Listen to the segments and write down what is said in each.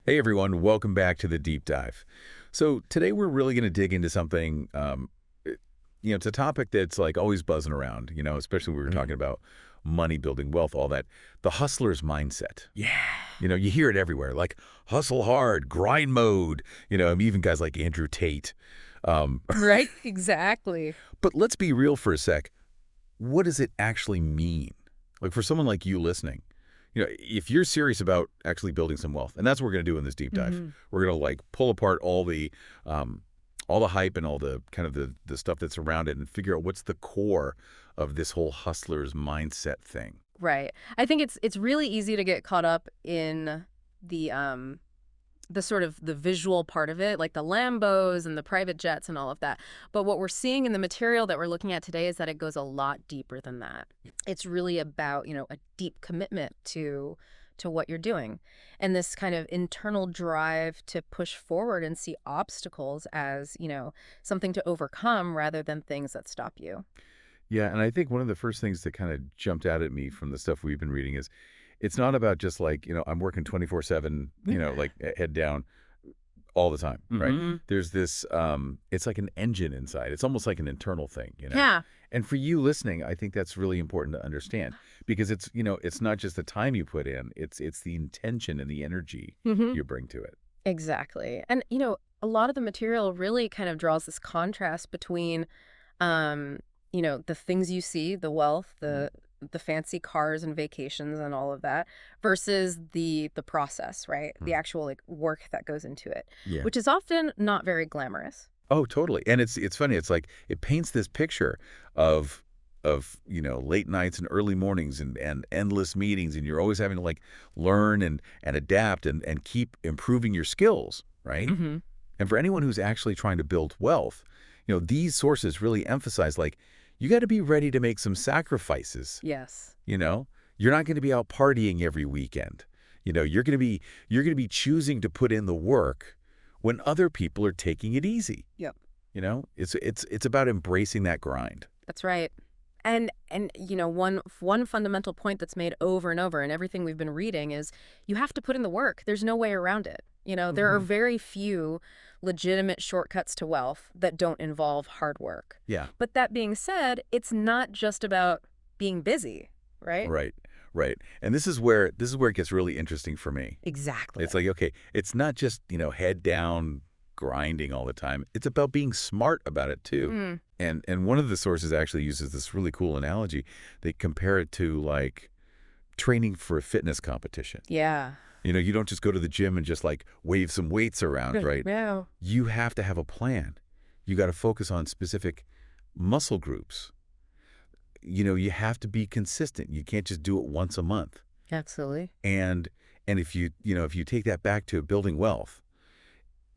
Hey everyone, welcome back to the deep dive. So today we're really going to dig into something, it's a topic that's like always buzzing around, especially when we were talking about money, building wealth, all that. The hustler's mindset. Yeah. You hear it everywhere, like hustle hard, grind mode, even guys like Andrew Tate. Right? Exactly. But let's be real for a sec. What does it actually mean? Like for someone like you listening, if you're serious about actually building some wealth, and that's what we're going to do in this deep dive, we're going to like pull apart all the hype and all the kind of the stuff that's around it and figure out what's the core of this whole hustler's mindset thing. Right. I think it's really easy to get caught up in the sort of the visual part of it, like the Lambos and the private jets and all of that. But what we're seeing in the material that we're looking at today is that it goes a lot deeper than that. It's really about, a deep commitment to what you're doing and this kind of internal drive to push forward and see obstacles as, something to overcome rather than things that stop you. Yeah, and I think one of the first things that kind of jumped out at me from the stuff we've been reading is it's not about just like, I'm working 24/7, like head down all the time, right? There's this, it's like an engine inside. It's almost like an internal thing, Yeah. And for you listening, I think that's really important to understand because it's, it's not just the time you put in, it's the intention and the energy you bring to it. Exactly. And, a lot of the material really kind of draws this contrast between, the things you see, the wealth, the fancy cars and vacations and all of that versus the process, right? The actual like work that goes into it, Yeah. which is often not very glamorous. Oh, totally. And it's funny. It's like it paints this picture of late nights and early mornings and endless meetings, and you're always having to like learn and adapt and keep improving your skills, right? And for anyone who's actually trying to build wealth, these sources really emphasize like you got to be ready to make some sacrifices. Yes. You're not going to be out partying every weekend. You're going to be choosing to put in the work when other people are taking it easy. Yep. It's about embracing that grind. That's right. And one fundamental point that's made over and over in everything we've been reading is you have to put in the work. There's no way around it. There are very few legitimate shortcuts to wealth that don't involve hard work. Yeah. But that being said, it's not just about being busy, right? Right. And this is where it gets really interesting for me. Exactly. It's like, okay, it's not just, head down grinding all the time. It's about being smart about it too. And one of the sources actually uses this really cool analogy. They compare it to like training for a fitness competition. Yeah. You don't just go to the gym and just like wave some weights around, right? Yeah. You have to have a plan. You got to focus on specific muscle groups. You have to be consistent. You can't just do it once a month. Absolutely. And if you take that back to building wealth,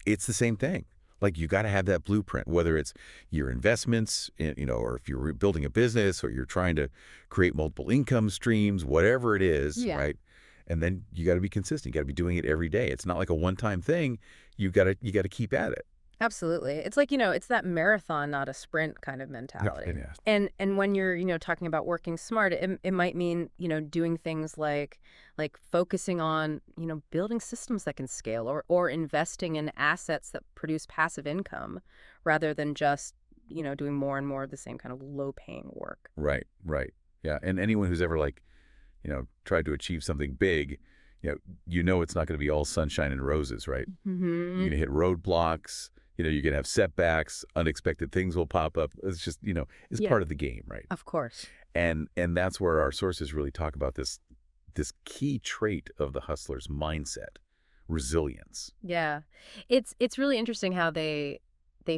it's the same thing. Like you got to have that blueprint, whether it's your investments, or if you're building a business or you're trying to create multiple income streams, whatever it is, right? And then you got to be consistent. You got to be doing it every day. It's not like a one-time thing. You got to keep at it. Absolutely. It's like, it's that marathon, not a sprint kind of mentality. Yeah. And when you're, talking about working smart, it might mean, doing things like focusing on, building systems that can scale or investing in assets that produce passive income rather than just, doing more and more of the same kind of low paying work. Right. Yeah. And anyone who's ever like, tried to achieve something big, it's not going to be all sunshine and roses, right? You're going to hit roadblocks. You're going to have setbacks, unexpected things will pop up. It's just, it's part of the game, right? Of course. And that's where our sources really talk about this key trait of the hustler's mindset, resilience. Yeah. It's really interesting how they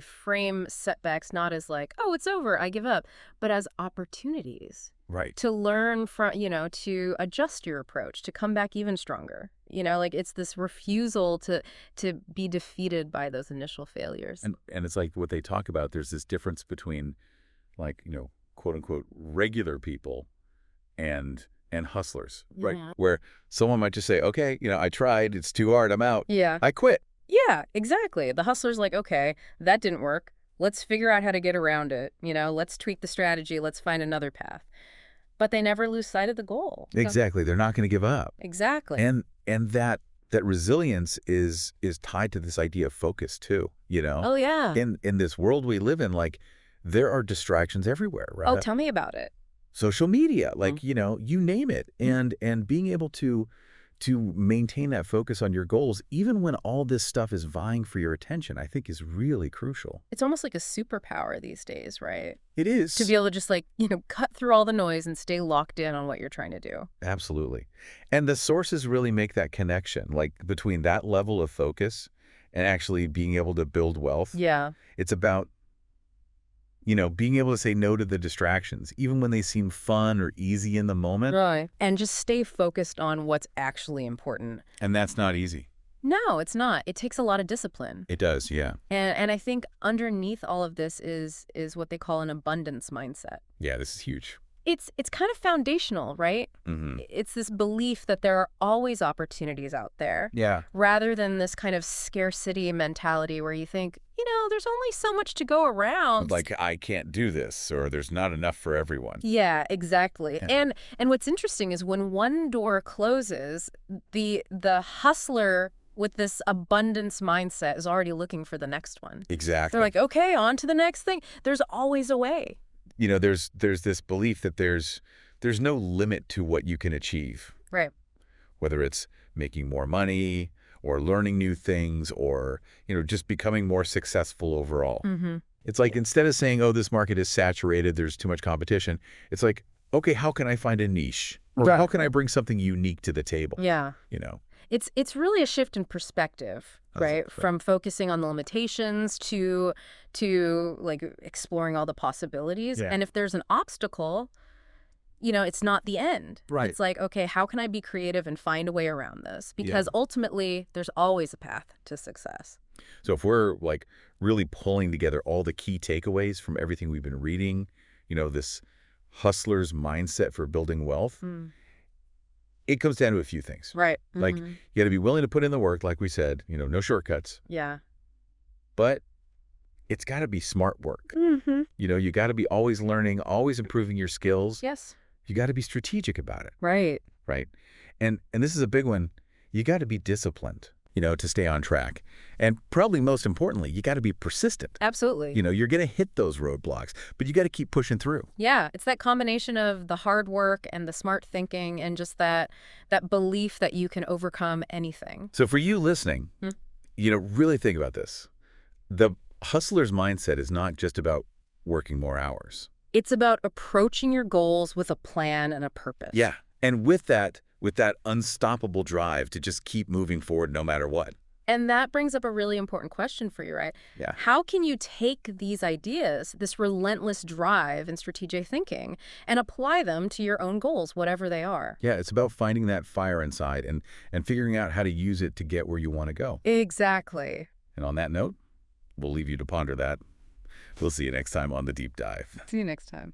frame setbacks not as like, oh, it's over, I give up, but as opportunities. Right. To learn from, to adjust your approach, to come back even stronger. Like it's this refusal to be defeated by those initial failures. And it's like what they talk about, there's this difference between like, quote unquote, regular people and hustlers, right? Where someone might just say, okay, I tried, it's too hard, I'm out. Yeah. I quit. Yeah, exactly. The hustler's like, okay, that didn't work. Let's figure out how to get around it. Let's tweak the strategy. Let's find another path. But they never lose sight of the goal. Exactly. They're not going to give up. Exactly. And that that resilience is tied to this idea of focus too, you know? Oh, yeah. In this world we live in, like, there are distractions everywhere, Oh, right? tell me about it. Social media, Mm. like, you name it. And being able to maintain that focus on your goals, even when all this stuff is vying for your attention, I think is really crucial. It's almost like a superpower these days, right? It To is. be able to just like, cut through all the noise and stay locked in on what you're trying to do. Absolutely. And the sources really make that connection, like between that level of focus and actually being able to build wealth. Yeah. It's about, being able to say no to the distractions, even when they seem fun or easy in the moment. Right. And just stay focused on what's actually important. And that's not easy. No, it's not. It takes a lot of discipline. It does, yeah. And I think underneath all of this is what they call an abundance mindset. Yeah, this is huge. It's kind of foundational, right? Hmm. It's this belief that there are always opportunities out there, Yeah. rather than this kind of scarcity mentality where you think, there's only so much to go around. Like, I can't do this, or there's not enough for everyone. Yeah, exactly. Yeah. And what's interesting is when one door closes, the hustler with this abundance mindset is already looking for the next one. Exactly. They're like, okay, on to the next thing. There's always a way. There's this belief that there's no limit to what you can achieve, Right. whether it's making more money or learning new things or, just becoming more successful overall. Mm-hmm. It's like instead of saying, oh, this market is saturated, there's too much competition, it's like, okay, how can I find a niche? Or Right. how can I bring something unique to the table? Yeah. It's really a shift in perspective, right? From focusing on the limitations to like exploring all the possibilities. Yeah. And if there's an obstacle, it's not the end. Right. It's like, okay, how can I be creative and find a way around this? Because Yeah. ultimately, there's always a path to success. So if we're like really pulling together all the key takeaways from everything we've been reading, this hustler's mindset for building wealth, it comes down to a few things. Right. Like, you got to be willing to put in the work, like we said, no shortcuts, Yeah. but it's got to be smart work. Mm-hmm. You got to be always learning, always improving your skills. Yes. You got to be strategic about it, Right. right? And this is a big one. You got to be disciplined, to stay on track. And probably most importantly, you got to be persistent. Absolutely. You're going to hit those roadblocks, but you got to keep pushing through. Yeah, it's that combination of the hard work and the smart thinking and just that belief that you can overcome anything. So for you listening, really think about this. The hustler's mindset is not just about working more hours. It's about approaching your goals with a plan and a purpose. Yeah. And with that unstoppable drive to just keep moving forward no matter what. And that brings up a really important question for you, right? Yeah. How can you take these ideas, this relentless drive and strategic thinking, and apply them to your own goals, whatever they are? Yeah, it's about finding that fire inside and figuring out how to use it to get where you want to go. Exactly. And on that note, we'll leave you to ponder that. We'll see you next time on The Deep Dive. See you next time.